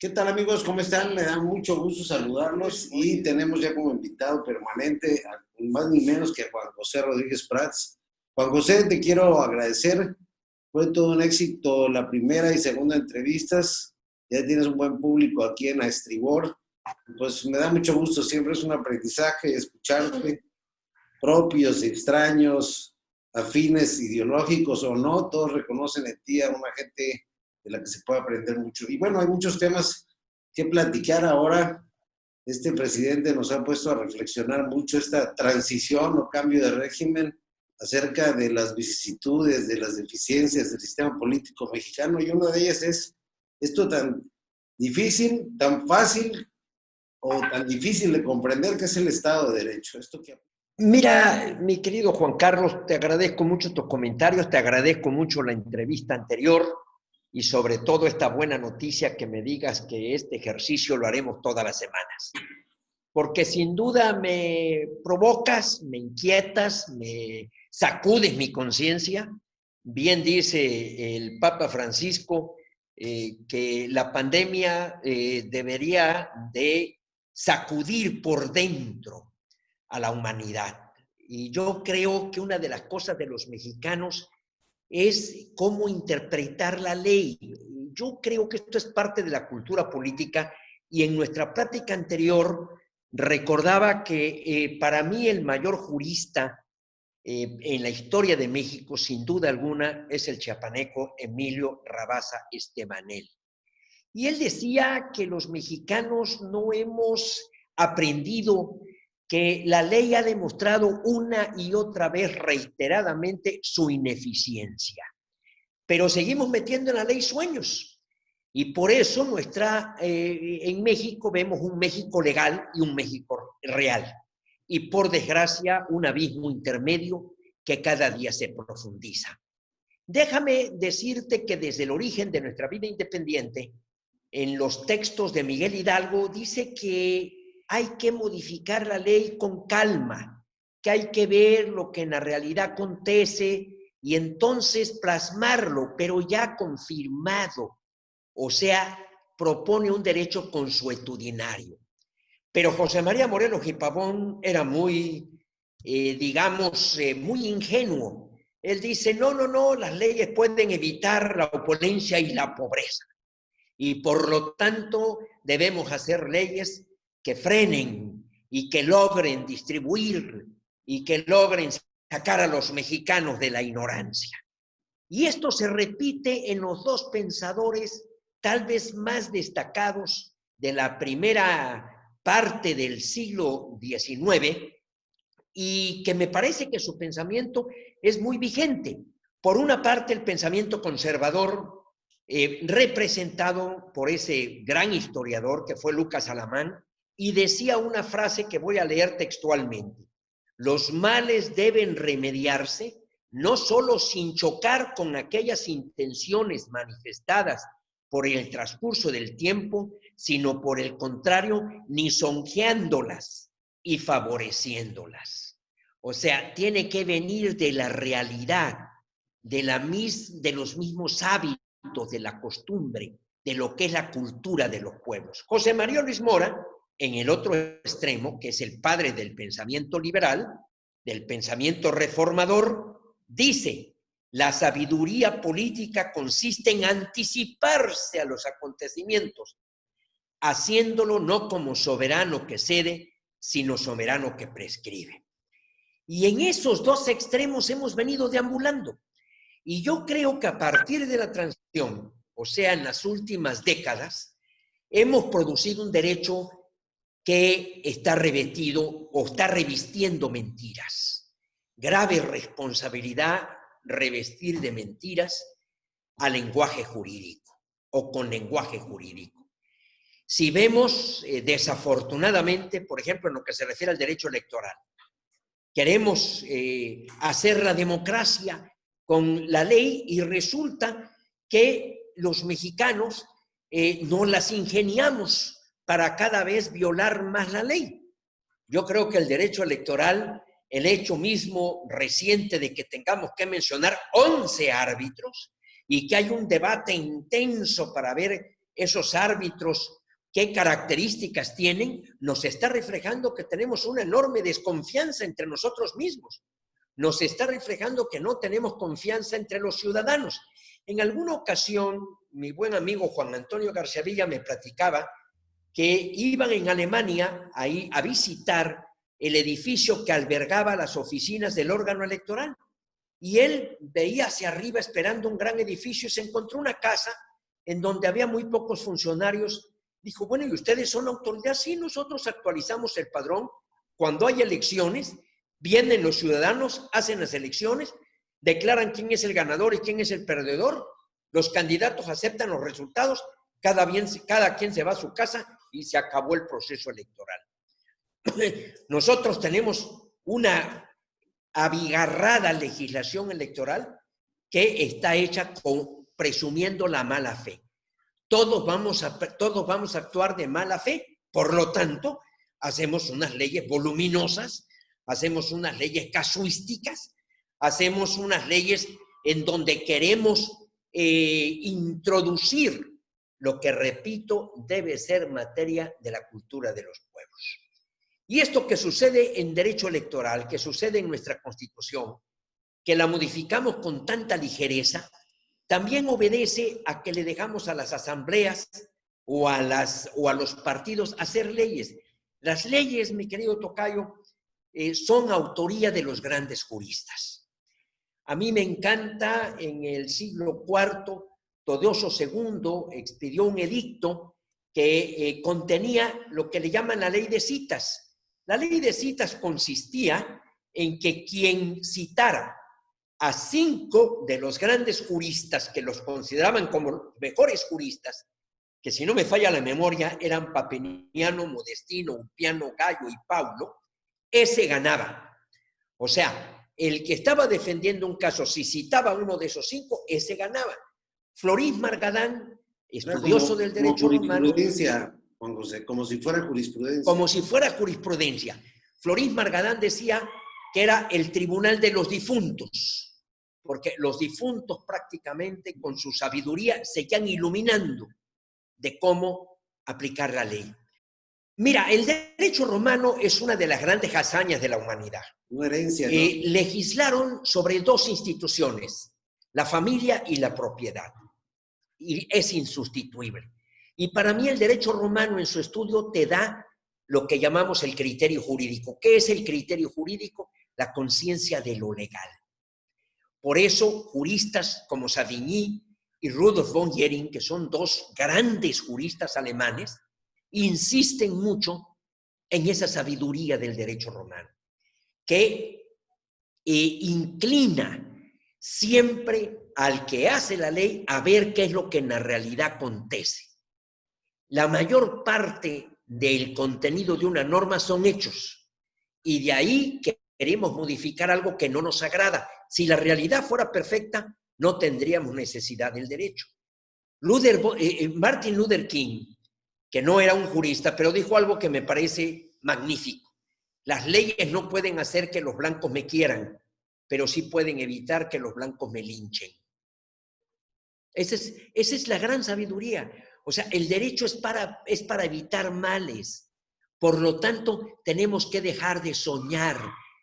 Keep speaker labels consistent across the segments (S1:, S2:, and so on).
S1: ¿Qué tal, amigos? ¿Cómo están? Me da mucho gusto saludarlos y tenemos ya como invitado permanente a más ni menos que a Juan José Rodríguez Prats. Juan José, te quiero agradecer. Fue todo un éxito la primera y segunda entrevistas. Ya tienes un buen público aquí en A Estribor. Pues me da mucho gusto. Siempre es un aprendizaje escucharte, propios, extraños, afines, ideológicos o no. Todos reconocen en ti a una gente de la que se puede aprender mucho. Y bueno, hay muchos temas que platicar ahora. Este presidente nos ha puesto a reflexionar mucho esta transición o cambio de régimen acerca de las vicisitudes, de las deficiencias del sistema político mexicano, y una de ellas es esto tan difícil, tan fácil o tan difícil de comprender que es el Estado de Derecho. Esto que...
S2: Mira, mi querido Juan Carlos, te agradezco mucho tus comentarios, te agradezco mucho la entrevista anterior y sobre todo esta buena noticia que me digas que este ejercicio lo haremos todas las semanas. Porque sin duda me provocas, me inquietas, me sacudes mi conciencia. Bien dice el Papa Francisco que la pandemia debería de sacudir por dentro a la humanidad. Y yo creo que una de las cosas de los mexicanos es cómo interpretar la ley. Yo creo que esto es parte de la cultura política y en nuestra práctica anterior recordaba que para mí el mayor jurista en la historia de México, sin duda alguna, es el chiapaneco Emilio Rabasa Estebanel. Y él decía que los mexicanos no hemos aprendido que la ley ha demostrado una y otra vez reiteradamente su ineficiencia. Pero seguimos metiendo en la ley sueños. Y por eso en México vemos un México legal y un México real. Y por desgracia, un abismo intermedio que cada día se profundiza. Déjame decirte que desde el origen de nuestra vida independiente, en los textos de Miguel Hidalgo, dice que hay que modificar la ley con calma, que hay que ver lo que en la realidad acontece y entonces plasmarlo, pero ya confirmado. O sea, propone un derecho consuetudinario. Pero José María Morelos y Pavón era muy, muy ingenuo. Él dice, no, las leyes pueden evitar la opulencia y la pobreza. Y por lo tanto debemos hacer leyes que frenen y que logren distribuir y que logren sacar a los mexicanos de la ignorancia. Y esto se repite en los dos pensadores tal vez más destacados de la primera parte del siglo XIX y que me parece que su pensamiento es muy vigente. Por una parte, el pensamiento conservador representado por ese gran historiador que fue Lucas Alamán, y decía una frase que voy a leer textualmente: los males deben remediarse no solo sin chocar con aquellas intenciones manifestadas por el transcurso del tiempo, sino por el contrario, lisonjeándolas y favoreciéndolas. O sea, tiene que venir de la realidad, de los mismos hábitos, de la costumbre, de lo que es la cultura de los pueblos. José María Luis Mora, en el otro extremo, que es el padre del pensamiento liberal, del pensamiento reformador, dice: la sabiduría política consiste en anticiparse a los acontecimientos, haciéndolo no como soberano que cede, sino soberano que prescribe. Y en esos dos extremos hemos venido deambulando. Y yo creo que a partir de la transición, o sea, en las últimas décadas, hemos producido un derecho que está revestido o está revistiendo mentiras. Grave responsabilidad revestir de mentiras al lenguaje jurídico o con lenguaje jurídico. Si vemos, desafortunadamente, por ejemplo, en lo que se refiere al derecho electoral, queremos hacer la democracia con la ley y resulta que los mexicanos no las ingeniamos para cada vez violar más la ley. Yo creo que el derecho electoral, el hecho mismo reciente de que tengamos que mencionar 11 árbitros y que hay un debate intenso para ver esos árbitros, qué características tienen, nos está reflejando que tenemos una enorme desconfianza entre nosotros mismos. Nos está reflejando que no tenemos confianza entre los ciudadanos. En alguna ocasión, mi buen amigo Juan Antonio García Villa me platicaba que iban en Alemania ahí a visitar el edificio que albergaba las oficinas del órgano electoral. Y él veía hacia arriba esperando un gran edificio y se encontró una casa en donde había muy pocos funcionarios. Dijo, bueno, ¿y ustedes son autoridad? Sí, nosotros actualizamos el padrón. Cuando hay elecciones, vienen los ciudadanos, hacen las elecciones, declaran quién es el ganador y quién es el perdedor. Los candidatos aceptan los resultados, cada quien se va a su casa y se acabó el proceso electoral. Nosotros tenemos una abigarrada legislación electoral que está hecha presumiendo la mala fe. Todos vamos a actuar de mala fe, por lo tanto, hacemos unas leyes voluminosas, hacemos unas leyes casuísticas, hacemos unas leyes en donde queremos introducir lo que, repito, debe ser materia de la cultura de los pueblos. Y esto que sucede en derecho electoral, que sucede en nuestra Constitución, que la modificamos con tanta ligereza, también obedece a que le dejamos a las asambleas o a los partidos hacer leyes. Las leyes, mi querido tocayo, son autoría de los grandes juristas. A mí me encanta, en el siglo IV, Teodoso II expidió un edicto que contenía lo que le llaman la ley de citas. La ley de citas consistía en que quien citara a 5 de los grandes juristas que los consideraban como mejores juristas, que si no me falla la memoria eran Papiniano, Modestino, Ulpiano, Gallo y Paulo, ese ganaba. O sea, el que estaba defendiendo un caso, si citaba a uno de esos 5, ese ganaba. Florís Margadán, estudioso del derecho romano.
S1: Jurisprudencia, Juan José, como si fuera jurisprudencia.
S2: Como si fuera jurisprudencia. Florís Margadán decía que era el tribunal de los difuntos, porque los difuntos prácticamente con su sabiduría seguían iluminando de cómo aplicar la ley. Mira, el derecho romano es una de las grandes hazañas de la humanidad.
S1: Una herencia, ¿no?
S2: Legislaron sobre 2 instituciones, la familia y la propiedad. Y es insustituible. Y para mí el derecho romano en su estudio te da lo que llamamos el criterio jurídico. ¿Qué es el criterio jurídico? La conciencia de lo legal. Por eso juristas como Savigny y Rudolf von Jhering, que son 2 grandes juristas alemanes, insisten mucho en esa sabiduría del derecho romano, que inclina siempre al que hace la ley a ver qué es lo que en la realidad acontece. La mayor parte del contenido de una norma son hechos, y de ahí que queremos modificar algo que no nos agrada. Si la realidad fuera perfecta, no tendríamos necesidad del derecho. Martin Luther King, que no era un jurista, pero dijo algo que me parece magnífico. Las leyes no pueden hacer que los blancos me quieran, pero sí pueden evitar que los blancos me linchen. Esa es la gran sabiduría. O sea, el derecho es para evitar males. Por lo tanto, tenemos que dejar de soñar,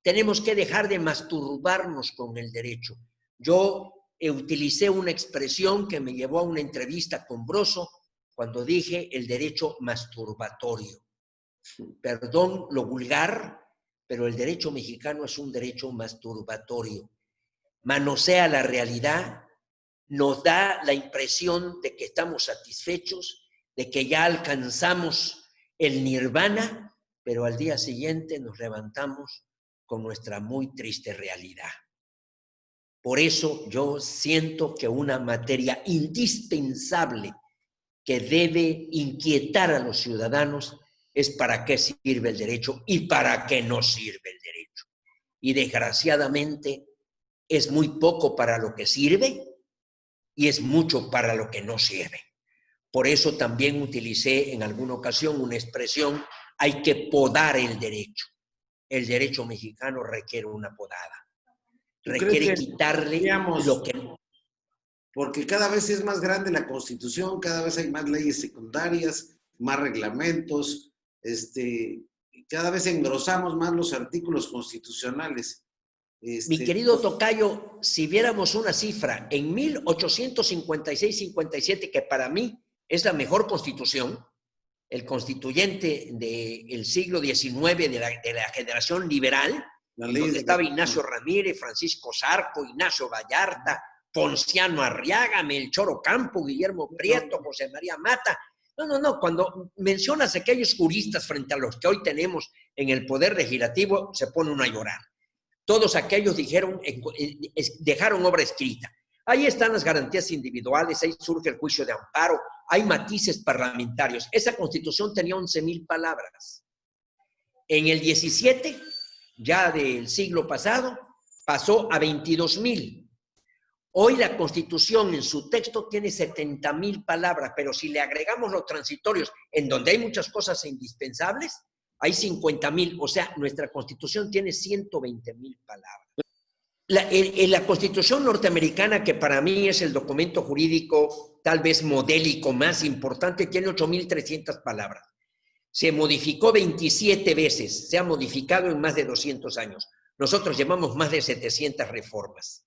S2: tenemos que dejar de masturbarnos con el derecho. Yo utilicé una expresión que me llevó a una entrevista con Broso cuando dije el derecho masturbatorio. Perdón lo vulgar, pero el derecho mexicano es un derecho masturbatorio. Manosea la realidad, nos da la impresión de que estamos satisfechos, de que ya alcanzamos el nirvana, pero al día siguiente nos levantamos con nuestra muy triste realidad. Por eso yo siento que una materia indispensable que debe inquietar a los ciudadanos es para qué sirve el derecho y para qué no sirve el derecho. Y desgraciadamente es muy poco para lo que sirve y es mucho para lo que no sirve. Por eso también utilicé en alguna ocasión una expresión, hay que podar el derecho. El derecho mexicano requiere una podada. Requiere quitarle lo que...
S1: porque cada vez es más grande la Constitución, cada vez hay más leyes secundarias, más reglamentos, cada vez engrosamos más los artículos constitucionales.
S2: Mi querido tocayo, si viéramos una cifra, en 1856-57, que para mí es la mejor constitución, el constituyente del siglo XIX, de la generación liberal, donde estaba Ignacio Ramírez, Francisco Zarco, Ignacio Vallarta, Ponciano Arriaga, Melchor Ocampo, Guillermo Prieto, José María Mata. No, cuando mencionas a aquellos juristas frente a los que hoy tenemos en el Poder Legislativo, se pone uno a llorar. Todos aquellos dejaron obra escrita. Ahí están las garantías individuales, ahí surge el juicio de amparo, hay matices parlamentarios. Esa Constitución tenía 11,000 palabras. En el 17, ya del siglo pasado, pasó a 22,000. Hoy la Constitución en su texto tiene 70,000 palabras, pero si le agregamos los transitorios, en donde hay muchas cosas indispensables, hay 50,000. O sea, nuestra Constitución tiene 120,000 palabras. La Constitución norteamericana, que para mí es el documento jurídico tal vez modélico más importante, tiene 8,300 palabras. Se modificó 27 veces, se ha modificado en más de 200 años. Nosotros llevamos más de 700 reformas.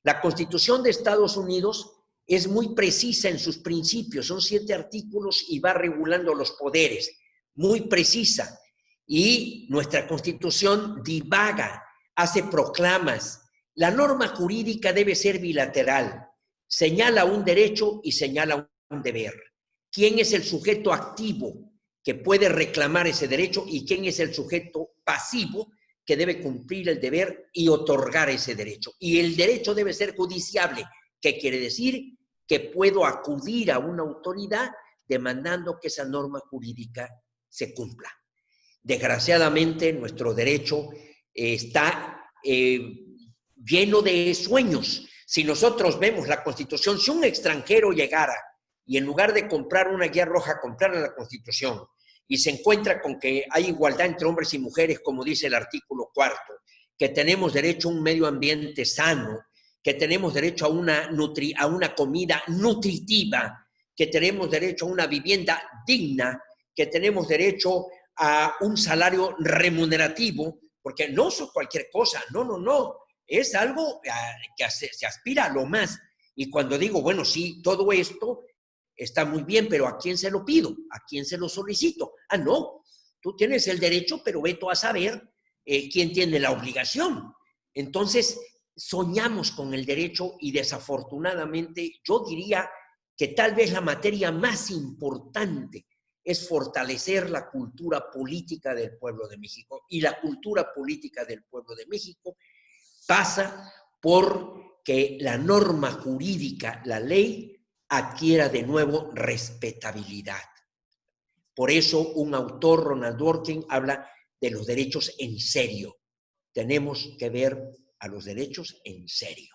S2: La Constitución de Estados Unidos es muy precisa en sus principios, son 7 artículos y va regulando los poderes, muy precisa. Y nuestra Constitución divaga, hace proclamas. La norma jurídica debe ser bilateral, señala un derecho y señala un deber. ¿Quién es el sujeto activo que puede reclamar ese derecho y quién es el sujeto pasivo que debe cumplir el deber y otorgar ese derecho? Y el derecho debe ser judiciable, que quiere decir que puedo acudir a una autoridad demandando que esa norma jurídica se cumpla. Desgraciadamente, nuestro derecho está lleno de sueños. Si nosotros vemos la Constitución, si un extranjero llegara y en lugar de comprar una guía roja, comprara la Constitución y se encuentra con que hay igualdad entre hombres y mujeres, como dice el artículo 4, que tenemos derecho a un medio ambiente sano, que tenemos derecho a una comida nutritiva, que tenemos derecho a una vivienda digna, que tenemos derecho a un salario remunerativo, porque no es cualquier cosa, no, es algo que se aspira a lo más. Y cuando digo, bueno, sí, todo esto está muy bien, pero ¿a quién se lo pido? ¿A quién se lo solicito? No, tú tienes el derecho, pero ve tú a saber quién tiene la obligación. Entonces, soñamos con el derecho y desafortunadamente yo diría que tal vez la materia más importante es fortalecer la cultura política del pueblo de México. Y la cultura política del pueblo de México pasa por que la norma jurídica, la ley, adquiera de nuevo respetabilidad. Por eso un autor, Ronald Dworkin, habla de los derechos en serio. Tenemos que ver a los derechos en serio.